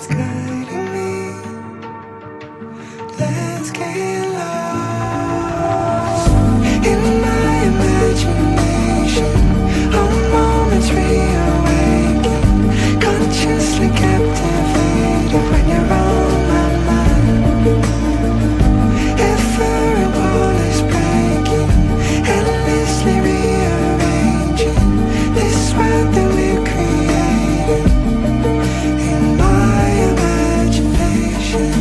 is guiding me. Let's get lost in my imagination. All moments reawaken, consciously captivated when you're on my mind. Every wall is breaking, endlessly rearranging this world that we're creating in my imagination.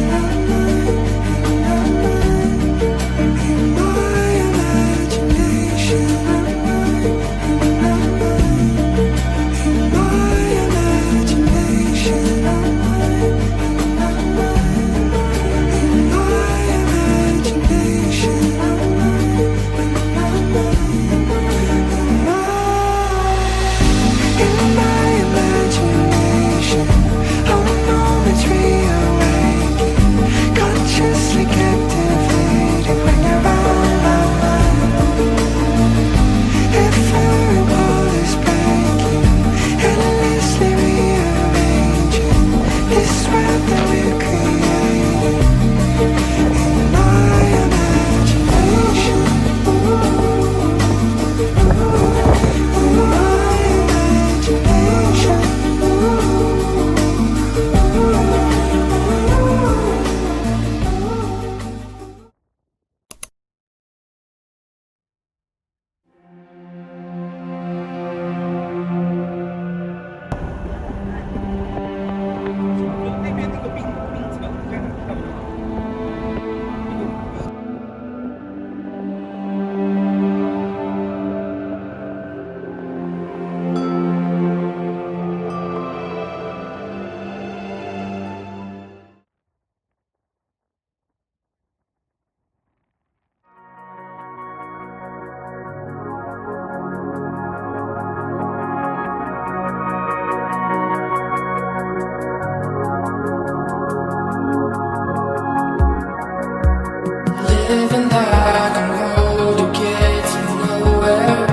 Living like an older kid to nowhere.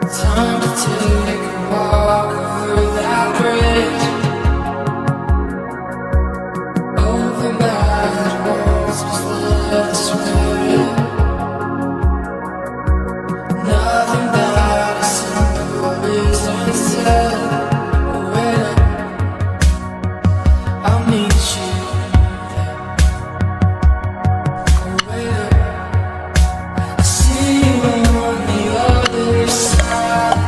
Time to take a walk over that bridge. Over bad walls just let us swear. Nothing that is simple is unsaid. Wait, I'll meet you. See you on the other side.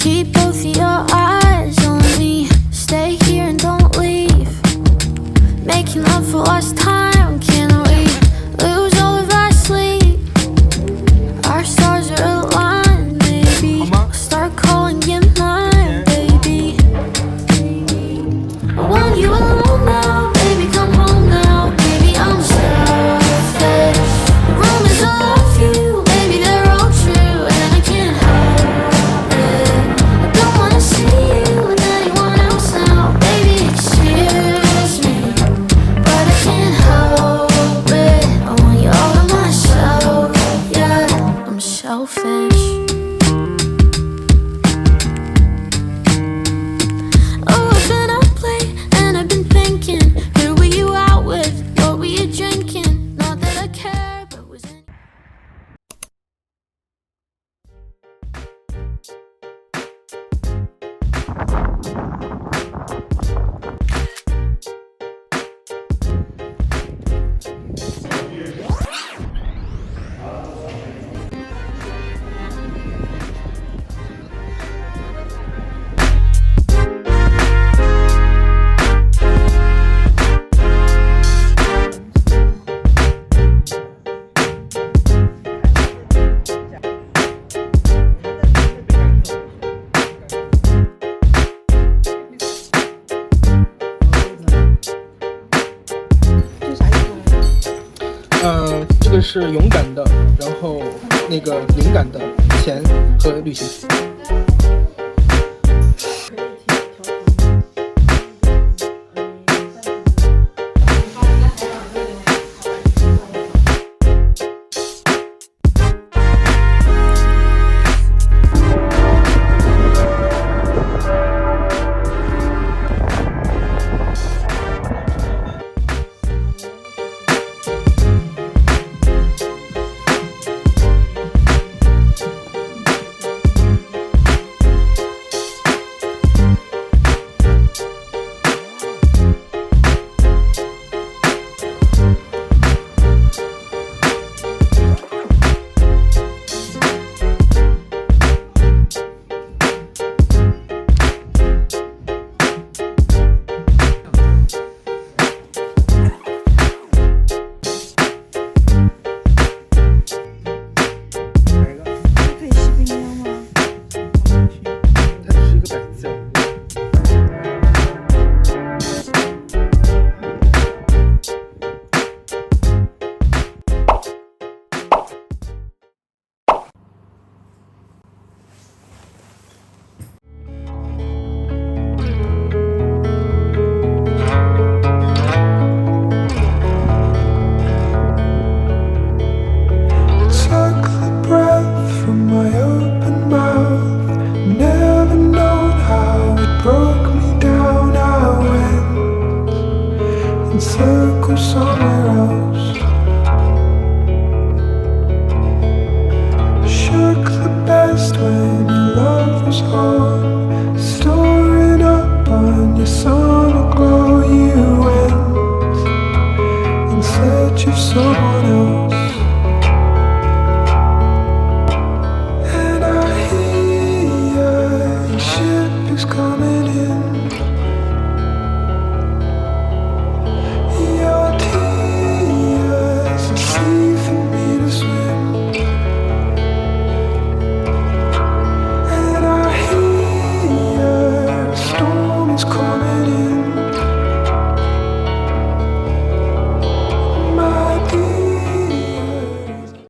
Keep both of your eyes on me. Stay here and don't leave. Making love for lost time. Can we lose all of our sleep? Our stars are aligned, baby. I'll start calling you mine, baby. I want you alone now, baby. Come home now, baby. I'm selfish. The rumors of you, baby, they're all true, and I can't help it. I don't wanna see you with anyone else now, baby. Excuse me, but I can't help it. I want you all to myself, yeah. I'm selfish. Oh, I've been up late and I've been thinking, who were you out with? What were you drinking? Not that I care, but was in.这个是勇敢的，然后那个灵感的钱和旅行。Circle somewhere